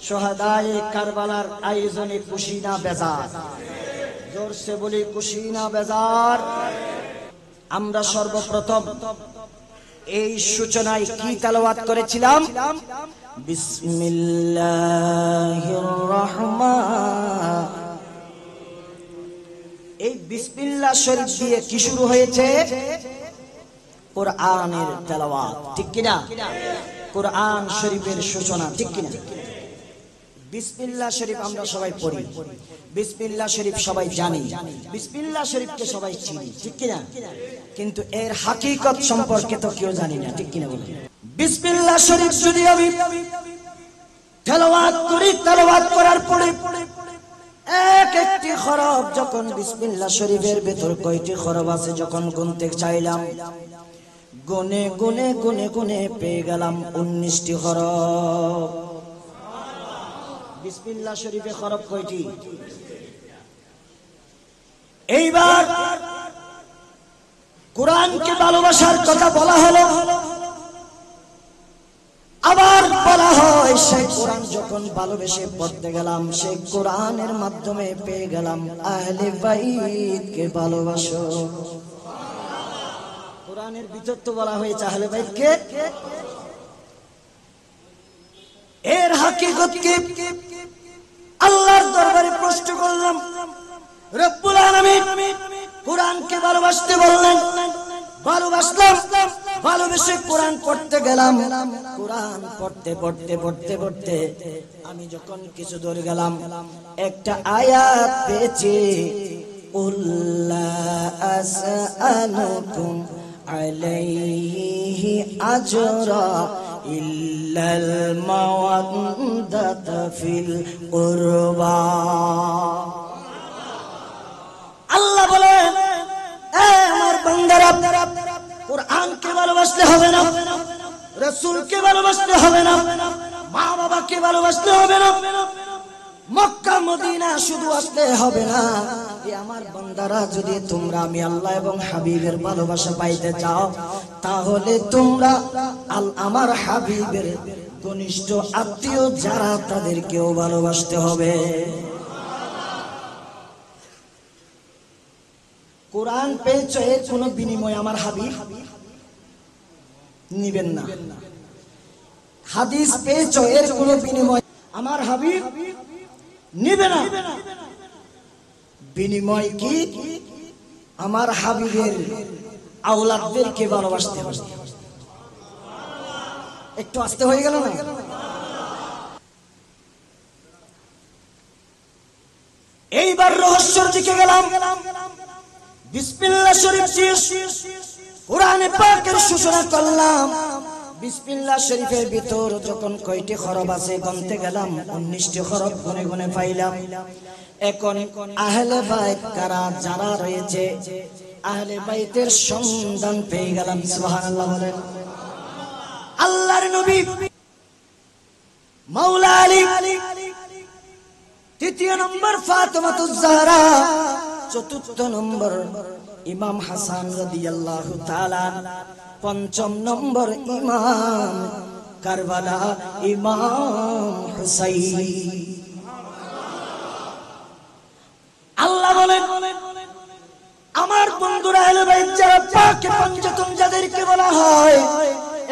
শহাদায়ে কারবালার আয়োজনে খুশি না বেজার? জোরসে বলি খুশি না বেজার? আমরা সর্বপ্রথম এই সূচনায় কি তেলাওয়াত করেছিলাম? বিসমিল্লাহির রহমান। এই বিসমিল্লাহ শরীফ দিয়ে কি শুরু হয়েছে? কোরআনের তেলাওয়াত, ঠিক কিনা? কোরআন শরীফের সূচনা, ঠিক কিনা? বিসমিল্লাহ শরীফ আমরা সবাই পড়ি, বিসমিল্লাহ শরীফ সবাই জানি, বিসমিল্লাহ শরীফকে সবাই চিনি, ঠিক কিনা? কিন্তু এর হাকিকত সম্পর্কে তো কেউ জানি না, ঠিক কিনা বলেন? বিসমিল্লাহ শরীফ যদি আমি তেলাওয়াত করি, তেলাওয়াত করার পরে এক একটি হরফ, যখন বিসমিল্লাহ শরীফের ভেতর কয়টি হরফ আছে যখন গুনতে চাইলাম, গুনে গুনে গুনে গুনে পেয়ে গেলাম 19টি হরফ। বিসমিল্লাহ শরীফে হরফ কয়টি? এইবার কোরআনকে ভালোবাসার কথা বলা হলো, আবার বলা হয় সেই কোরআন যখন ভালোবেসে পড়তে গেলাম, সেই কোরআনের মাধ্যমে পেয়ে গেলাম আহলে বাইতকে ভালোবাসো। কোরআনের ভিতর তো বলা হয়েছে আহলে বাইতকে। এর হাকিকত কি? আল্লাহর দরবারে প্রশ্ন করলাম। রব্বুল আলামিন কোরআনকে ভালোবাসতে বললেন, ভালোবাসলাম, ভালোবেসে কোরআন পড়তে গেলাম। কোরআন পড়তে পড়তে পড়তে পড়তে আমি যখন কিছু দূর গেলাম, একটা আয়াত পেয়েছি, উল্লা আসআলুকুম আলাইহি আজরা ইল্লাল মাওয়াদ্দাতা ফিল কুরবা। আল্লাহ বলেন, এ আমার বান্দারা, কোরআনকে ভালোবাসতে হবে না, রাসূলকে ভালোবাসতে হবে না, মা বাবাকে ভালোবাসতে হবে না, মক্কা মদিনা শুধু আসলে হবে না। এ আমার বান্দারা, যদি তোমরা আমি আল্লাহ এবং হাবিবের ভালোবাসা পাইতে চাও, তাহলে তোমরা আমার হাবিবের ঘনিষ্ঠ আত্মীয় যারা, তাদেরকেও ভালোবাসতে হবে। কোরআন পেয়েছো, এর কোনো বিনিময় আমার হাবিব নিবেন না। হাদিস পেয়েছো, এর কোনো বিনিময় আমার হাবিব নিবে না। বিনিময় কি? আমার হাবিবের আওলাদদেরকে ভালোবাসতে হবে। একটু আস্তে হয়ে গেল না? এইবার রহস্যের দিকে গেলাম। বিসমিল্লাহ শরীফ কোরআনে পাকের সূচনা করলাম। বিসমিল্লাহ শরীফের ভিতর যখন কয়টি হরফ আছে গুনতে গেলাম, 19টি হরফ গুনে গুনে পাইলাম। এখন আহলে বাইত কারা, যারা রয়েছে আহলে বাইতের সন্ধান পেয়ে গেলাম। সুবহানাল্লাহ বলেন। আল্লাহর নবী মাওলা আলী, তৃতীয় নম্বর ফাতেমাতুজ জাহরা, চতুর্থ নম্বর ইমাম হাসান রাদিয়াল্লাহু তাআলা, পঞ্চম নম্বর ইমাম কারবালা ইমাম হুসাইন। আল্লাহ বলেন, আমার বন্ধুরা আহলে বাইত যারা, পাকে পঞ্চতন যাদেরকে বলা হয়,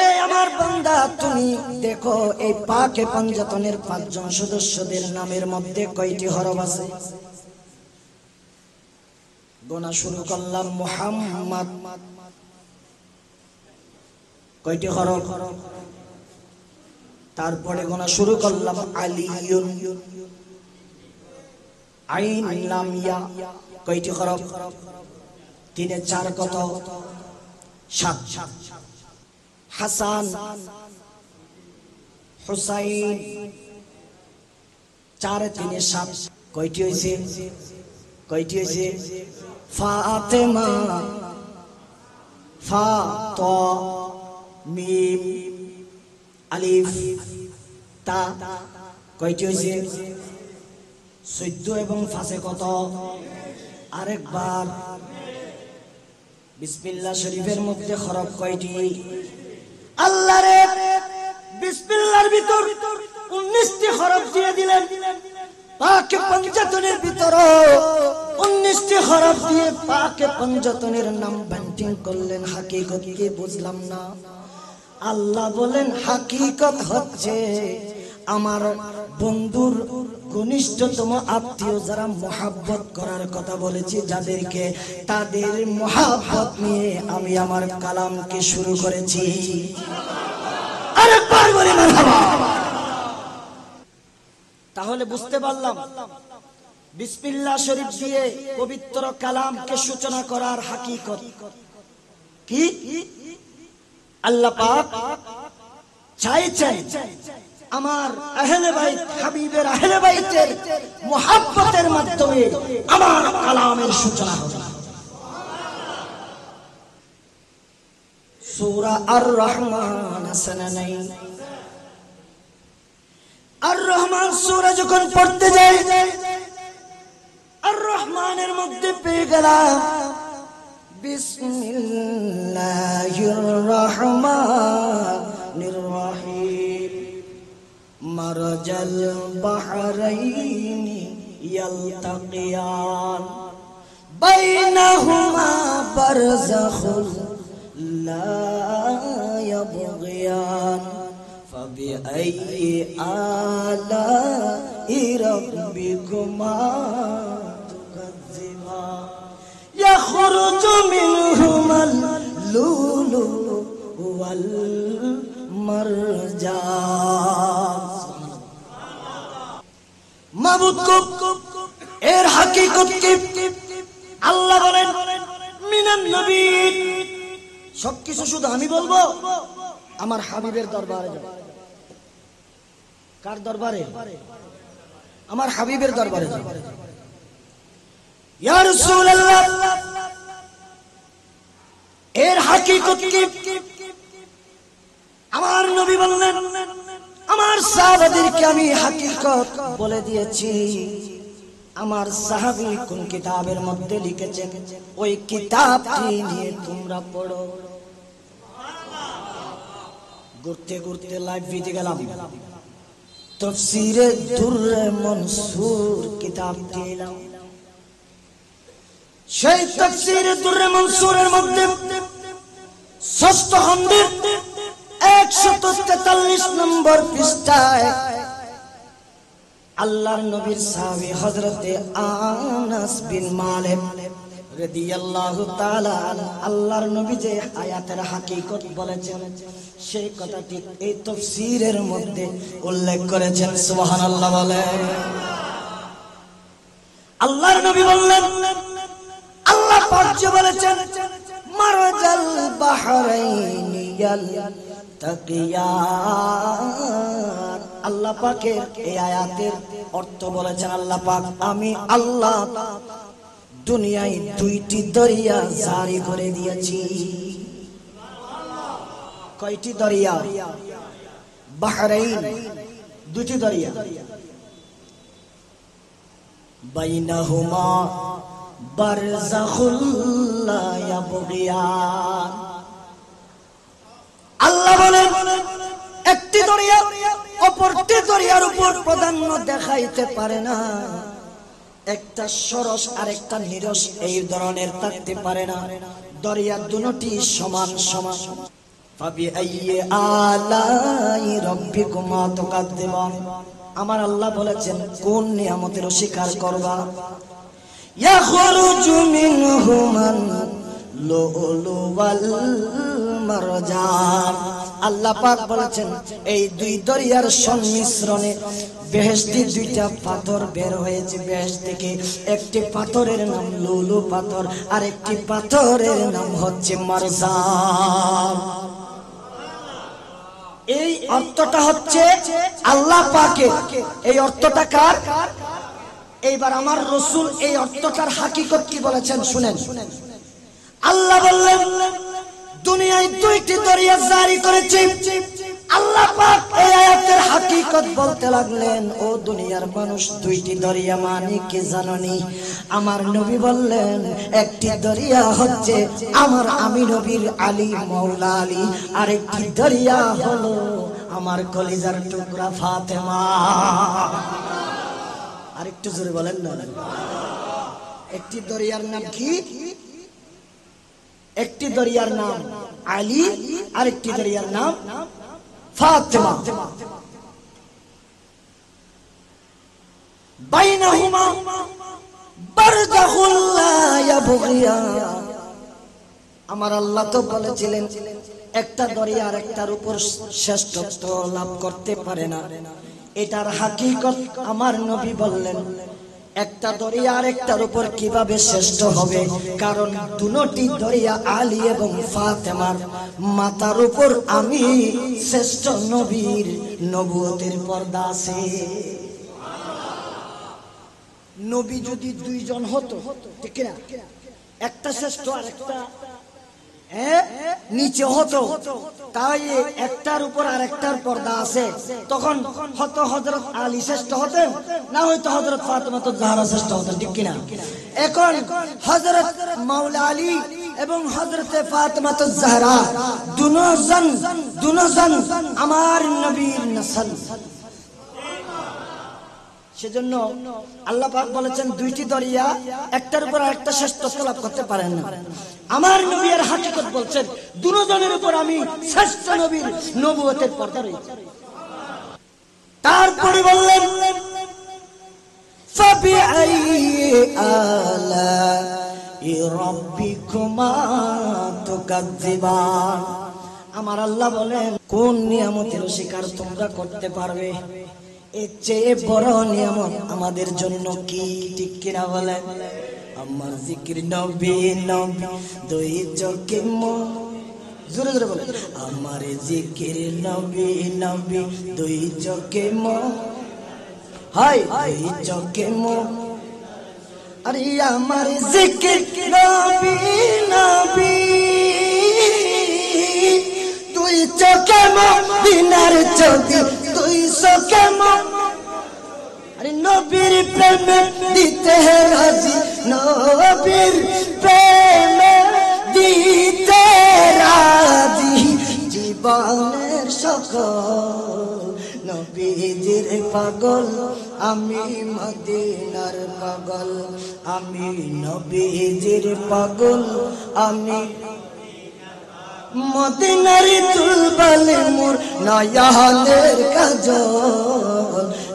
এই আমার বান্দা তুমি দেখো এই পাকে পঞ্চতনের 5 জন সদস্যদের নামের মধ্যে কয়টি হরফ আছে? গোনা শুরু করলাম। মুহাম্মদ, কয়টি হরফ? তারপরে গোনা শুরু করলাম আলিয়ুন, আইন লাম ইয়া, কয়টি হরফ? 3 এ 4 কত? 7। হাসান, হুসাইন, 4 এ 3 এ 7, কয়টি হইছে? কয়টি হইছে? ফাতেমা, ফা ত মিম আলিফ তা, কয়টি হইছে? 14 এবং 5 এ কত? আরেকবার। বিসমিল্লাহ শরীফের মধ্যে হরফ কয়টি? আল্লাহরে, বিসমিল্লাহর ভিতর 19টি হরফ দিয়ে দিলেন, পাকে পঞ্চতনের ভিতরে 19টি হরফ দিয়ে পাকে পঞ্চতনের নাম বান্টিং করলেন। হাকিকত কি বুঝলাম না। আল্লাহ বলেন হাকিকত হচ্ছে আমার বন্ধুর ঘনিষ্ঠতম আত্মীয় যারা মহাব্বত করার কথা বলেছি যাদেরকে, তাদের মহাব্বত নিয়ে আমি আমার কালামকে শুরু করেছি। আরেকবার বলি মারহাবা। তাহলে বুঝতে পারলাম বিসমিল্লাহ শরীফ দিয়ে পবিত্র কালামকে সূচনা করার হাকিকত কি। আল্লাহ পাক চাইছেন আমার আহলে বাইত, হাবিবের আহলে বাইতের মুহাব্বতের মাধ্যমে আমার কালামের সূচনা হবে। সূরা আর-রহমান আছে না নাই? আর-রহমান সূরা যখন পড়তে যাই, আর-রহমানের মধ্যে পেয়ে গেলাম বিসমিল্লাহির রহমানির রহিম। মারজাল বাহরাইনি ইয়ালতাকিয়ান বাইনাহুমা বারযাখুল লা ইয়াবগিয়ান ফাবিআইয়ি আলা'i রাব্বিকুমা তুকাজ্জিবান ইয়াখরুজু মিনহুমাল লুলু ওয়াল মারজান। মাবুদ এর হাকিকত কি? আল্লাহ বলেন মিনান নবী। সবকিছু শুধু আমি বলবো? আমার হাবিবের দরবারে যাব। কার দরবারে? আমার হাবিবের দরবারে যাব। ইয়া রাসূলুল্লাহ এর হাকিকত কি? আমার নবী বললেন আমার সাহাবাদেরকে আমি হাকিকত বলে দিয়েছি। আমার সাহাবী কোন কিতাবের মধ্যে লিখেছেন ওই কিতাবটি নিয়ে তোমরা পড়ো। ঘুরতে ঘুরতে লাইব্রেরিতে গেলাম, তাফসীরে দুররে মনসুর কিতাবটি এলাম। সেই তাফসীরে দুররে মনসুরের মধ্যে ষষ্ঠ খণ্ডের 143 নম্বর পৃষ্ঠায় আল্লাহর নবীর সাহাবী হযরতে আনাস বিন মালিক রাদিয়াল্লাহু তাআলা আল্লাহর নবী যে আয়াতের হাকিকত বলেছেন সেই কথাটি এই তাফসীরের মধ্যে উল্লেখ করেছেন। সুবহানাল্লাহ বলেন। আল্লাহর নবী বললেন আল্লাহ পাক যে বলেছেন মারজাল বাহরাইনি ইয়ালতাকিয়ান। আল্লাহ পাকের এই আয়াতের অর্থ বলেছেন আল্লাহ পাক আমি আল্লাহ দুনিয়ায় দুইটি দরিয়া জারি করে দিয়েছি। কয়টি দরিয়া? বাহরাইন, দুইটি দরিয়া। বাইনাহুমা বারযাখুল লা ইয়াবগিয়ান। আল্লাহ বলেন একটি দরিয়া অপরটি দরিয়ার উপর প্রাধান্য দেখাইতে পারে না, একটা সরস আর একটা নিরস এই ধরনের থাকতে পারে না। দরিয়া দুটি সমান সমান। ফাবিআইয়ি আলাই রাব্বিকুমা তুকাজ্জিবান। আমার আল্লাহ বলেছেন কোন নিয়ামতের অস্বীকার করবা? ইয়াখরুজু মিনহুমান লুলু ওয়াল মারজান। আল্লাহ পাক বলেছেন এই দুই দরিয়ার সংমিশ্রণে বেহেশতি দুইটা পাথর বের হয়েছে বেহেশত থেকে। একটি পাথরের নাম লুলু পাথর আর একটি পাথরের নাম হচ্ছে মারজান। এই অর্থটা হচ্ছে আল্লাহ পাকের। এই অর্থটা কার? এইবার আমার রাসূল এই অর্থটার হাকিকত কি বলেছেন শুনেন। আল্লাহ বললেন দুনিয়ায় দুইটি দরিয়া জারি করেছি, আল্লাহ পাক এই আয়াতের হাকিকত বলতে লাগলেন, ও দুনিয়ার মানুষ, দুইটি দরিয়া মানে কি জানোনি? আমার নবী বললেন, একটি দরিয়া হচ্ছে আমার আমি নবীর আলী মাওলা আলী, আরেকটি দরিয়া হলো আমার কলিজার টুকরা ফাতেমা। আরেকটু জোরে বলেন না। একটি দরিয়ার নাম কি? একটি দরিয়ার নাম আলী, আরেকটি দরিয়ার নাম ফাতেমা। বাইনাহুমা বারজাখুল লা ইয়াবগিয়ান। আমার আল্লাহ তো বলেছিলেন একটা দরিয়া আর একটার উপর শ্রেষ্ঠত্ব লাভ করতে পারে না। এটার হাকিকত আমার নবী বললেন, একটা দরিয়া আর একটার উপর কিভাবে শ্রেষ্ঠ হবে? কারণ দুটি দরিয়া আলী এবং ফাতেমার মাথার উপর আমি শ্রেষ্ঠ নবীর নবুয়তের পর্দা আছে। নবী যদি দুইজন হতো, ঠিক না, একটা শ্রেষ্ঠ আর একটা নিচে হতো, তাই একটার উপর আর একটার পর্দা আছে, তখন হয়তো হযরত আলী শ্রেষ্ঠ হতেন, না হয়তো হযরত ফাতেমা তো জাহরা শ্রেষ্ঠ হতেন, ঠিক কিনা? এখন হযরত মাওলা আলী এবং হযরত ফাতেমা তো জাহরা দুজন আমার নবীর নসল। সেজন্য আল্লাহ পাক বলেছেন, দুইটি দরিয়া একটার উপর আরেকটা শ্রেষ্ঠত্ব লাভ করতে পারেন না। আমার নবীর হাকিকত বলছেন, দুজনের উপর আমি শ্রেষ্ঠ নবীর নবুয়তের পর্দা রয়েছে। তারপরে বললেন, ফাবিআই আলাই রাব্বিকুমা তুকাজ্জিবান। আমার আল্লাহ বলেন, কোন নিয়ামতের স্বীকার তোমরা করতে পারবে? এর চেয়ে বড় নিয়ামত আমাদের জন্য কি, ঠিক কিনা বলেন? আমার জিকির নবী নবী দুই চোখে জোরে জোরে বলেন, আমার জিকির নবী নবী দুই চোখে হাই দুই চোখে আরে আমার জিকির নবী নবী দুই চোখে মদিনার ছবি দুই চোখে আরে নবীর প্রেমে দিতে রাজি, নবীর প্রেমে দিতে রাজি জীবনের সকল নবীজির পাগল আমি মদিনার পাগল, আমি নবীজির পাগল আমি মদিনার তুলবাল মোর নয়নের কাজল,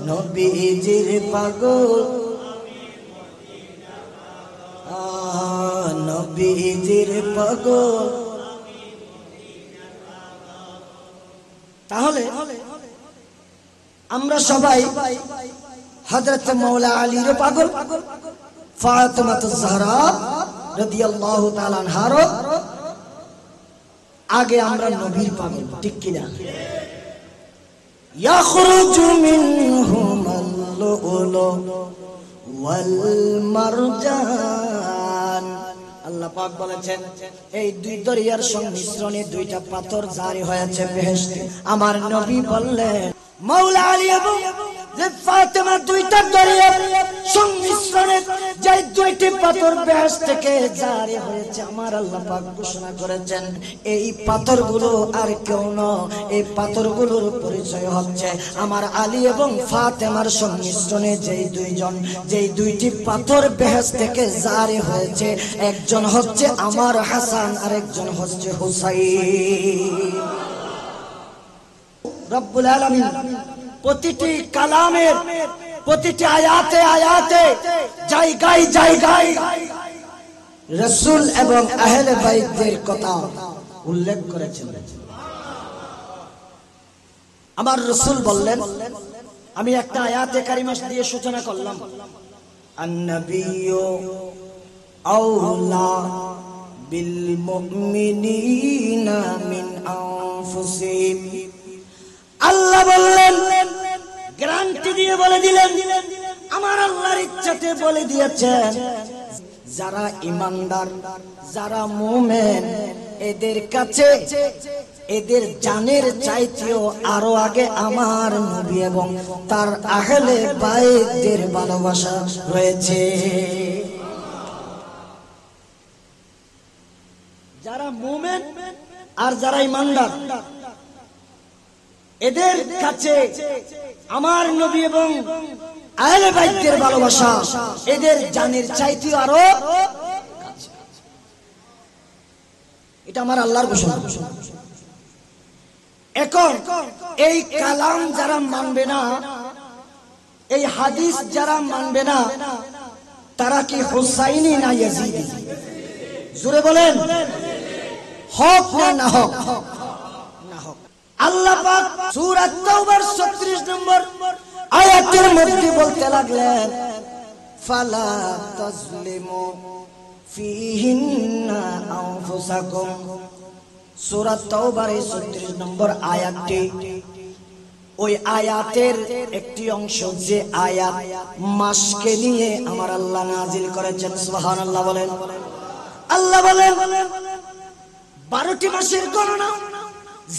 নবীজির পাগল নবীজির পাগল। তাহলে আমরা সবাই হযরত মাওলা আলীর পাগল, ফাতেমাতুজ জাহরা রাদিয়াল্লাহু তাআলা আনহার আগে আমরা নবীর পাগল, ঠিক কিনা? ইয়াখরুজু মিনহুমাল লুলু ওয়াল মারজান। আল্লাহ পাক বলেছেন, এই দুই দরিয়ার সংমিশ্রণে দুইটা পাথর জারি হয়েছে বেহেশতে। আমার নবী বললেন, মাওলা আলী এবং যে ফাতেমা দুইটা দরিয়া সংমিশ্রণে যে দুইটি পাথর বেহেশত থেকে জারি হয়েছে, আমার আল্লাহ পাক ঘোষণা করেছেন, এই পাথরগুলো আর কেউ নয়, এই পাথরগুলোর পরিচয় হচ্ছে আমার আলী এবং ফাতেমার সংমিশ্রণে যেই দুইটি পাথর বেহেশত থেকে জারি হয়েছে, একজন হচ্ছে আমার হাসান আর একজন হচ্ছে হুসাইন। রব্বুল আলামিন প্রতিটি কালামের প্রতিটি আয়াতে আয়াতে জায়গায় জায়গায় রাসূল এবং আহলে বাইতের কথা উল্লেখ করেছেন। আমার রাসূল বললেন, আমি একটা আয়াতে কারিমা দিয়ে সূচনা করলাম, আন-নাবিয়্যু আওলা বিল মুমিনিনা মিন আনফুসিহিম। আল্লাহ বললেন, গ্যারান্টি দিয়ে বলে দিলেন, আমার আল্লাহর ইচ্ছাতে বলে দিয়েছেন, যারা ঈমানদার, যারা মুমিন, এদের কাছে এদের জানের চাইতেও আরো আগে আমার নবী এবং তার আহলে বাইতের ভালোবাসা রয়েছে। যারা মুমিন আর যারা ঈমানদার, এদের কাছে আমার নবী এবং আহলে বাইতের ভালোবাসা এদের জানের চাইতেও আরো কাছে। এটা আমার আল্লাহর ঘোষণা। এখন এই কালাম যারা মানবে না, এই হাদিস যারা মানবে না, তারা কি হুসাইনি না ইয়াজিদি? জোরে বলেন, হক না না হক? না হক। আল্লাহ পাক সূরা তাওবার 36 নম্বর আয়াতের মধ্যে বলতে লাগলেন, ফালা তাজলিমু ফিহিন্না আনফুসাকুম। সূরা তাওবার 36 নম্বর আয়াতটি, ওই আয়াতের একটি অংশ, যে আয়াত মাসকে নিয়ে আমার আল্লাহ নাজিল করেছেন। সুবহানাল্লাহ বলেন। আল্লাহ বলেন 12টি মাসের গণনা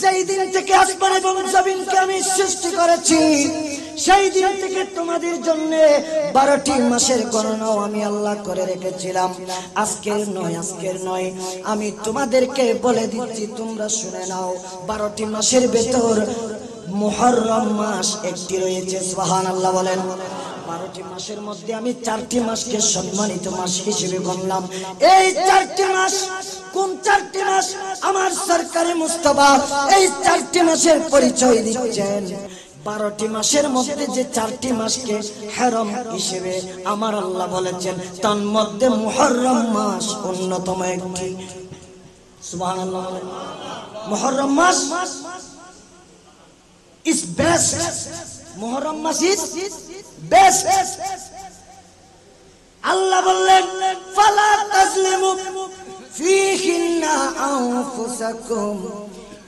যেই দিন থেকে আসমান এবং জমিনকে আমি সৃষ্টি করেছি, সেই দিন থেকে তোমাদের জন্য 12টি মাসের গণনাও আমি আল্লাহ করে রেখেছিলাম। আজকের নয়, আমি তোমাদেরকে বলে দিচ্ছি, তোমরা শুনে নাও। 12টি মাসের ভেতর মুহররম মাস একটি রয়েছে। সুবহানাল্লাহ বলেন। 12টি মাসের মধ্যে আমি 4টি মাসকে সম্মানিত মাস হিসেবে গণলাম। এই 4টি মাস কোন 4টি মাস? আমার সরকারে মুস্তাফা এই 4টি মাসের পরিচয় দিচ্ছেন। 12টি মাসের মধ্যে যে 4টি মাসকে হারাম হিসেবে আমার আল্লাহ বলেছেন, তার মধ্যে মুহররম মাস অন্যতম একটি। সুবহানাল্লাহ। মুহররম মাস is best. Muharram mass is best. আল্লাহ বললেন, ফালা তাজলিমু ফিহিন্না আনফুসাকুম।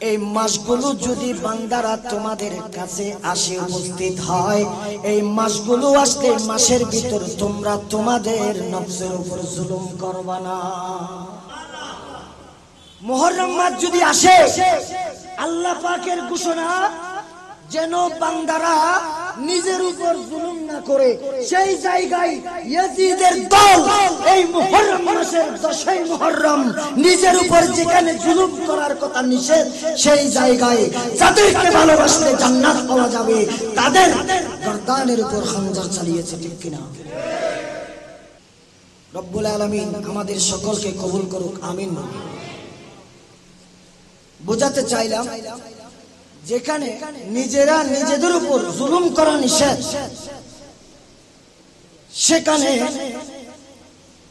এই মাসগুলো যদি বান্দারা তোমাদের কাছে আসে, উপস্থিত হয়, এই মাসগুলো আসলে মাসের ভিতর তোমরা তোমাদের নফসের উপর জুলুম করবা না। মুহররম মাস যদি আসে, আল্লাহ পাকের ঘোষণা, যেন বান্দারা নিজের উপর জুলুম না করে, সেই জায়গায় ইয়াজিদের দল এই মুহররম মাসের 10ই মুহররম নিজের উপর যেখানে জুলুম করার কথা নিষেধ, সেই জায়গায় যাদেরকে ভালোবাসলে জান্নাত পাওয়া যাবে, তাদের গর্দানের উপর খঞ্জর চালিয়েছে। ঠিক কিনা? রব্বুল আলামিন আমাদের সকলকে কবুল করুক, আমিন। বোঝাতে চাইলাম, যেখানে নিজেরা নিজেদের উপর জুলুম করা নিষেধ, সেখানে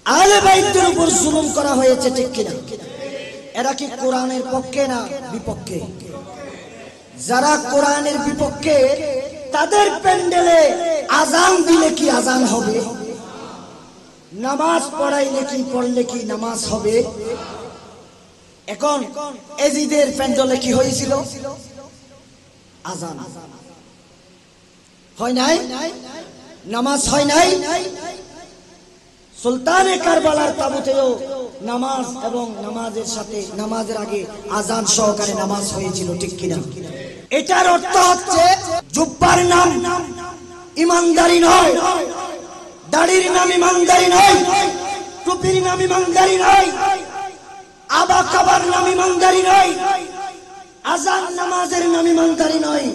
আহলে বাইতের উপর জুলুম করা হয়েছে। ঠিক কিনা? এরা কি কোরআনের পক্ষে না বিপক্ষে? যারা কোরআনের বিপক্ষে, তাদের প্যান্ডেলে আজান দিলে কি আজান হবে? নামাজ পড়লে কি নামাজ হবে? এখন এজিদের প্যান্ডেলে কি হয়েছিল? আজান হয় নাই, নামাজ হয় নাই। সুলতানে কারবালার তাবুতেও নামাজ এবং নামাজের সাথে, নামাজের আগে আজান সহকারে নামাজ হয়েছিল। ঠিক কিনা? এটার অর্থ হচ্ছে, জুব্বার নাম ইমানদারি নয়, দাড়ির নাম ইমানদারি নয়, টুপির নাম ইমানদারি নয়, আবা কাবার নাম ইমানদারি নয়, আজান নামাজের নাম ইমানদারি নয়।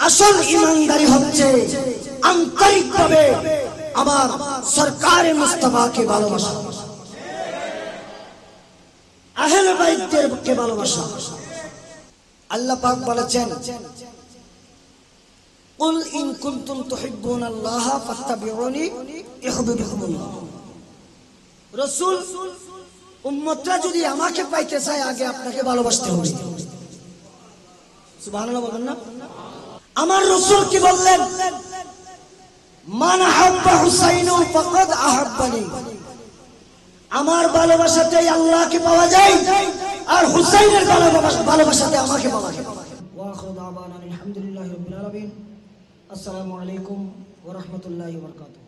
আসল ইমানদারি হচ্ছে আন্তরিকভাবে আমার সরকারে মুস্তাফাকে ভালোবাসা, আহলে বাইতকে ভালোবাসা। আল্লাহ পাক বলেছেন, কুল ইন কুনতুম তুহিব্বুনাল্লাহ ফাত্তাবিউনি ইউহিব্বুকুমুল্লাহ। রাসূল, উম্মতরা যদি আমাকে পাইতে চায়, আগে আপনাকে ভালোবাসতে হবে। সুবহানাল্লাহ বলেন না? আমার রাসূল কি বললেন? মান আহাব্বা হুসাইনু ফাকাদ আহাব্বানি। আমার ভালোবাসাতেই আল্লাহকে পাওয়া যায়, আর হুসাইনের ভালোবাসাতে আমাকে পাওয়া যায়। ওয়া আখিরু দাওয়ানা আলহামদুলিল্লাহি রাব্বিল আলামিন। আসসালামু আলাইকুম ওয়া রাহমাতুল্লাহি ওয়া বারাকাতুহু।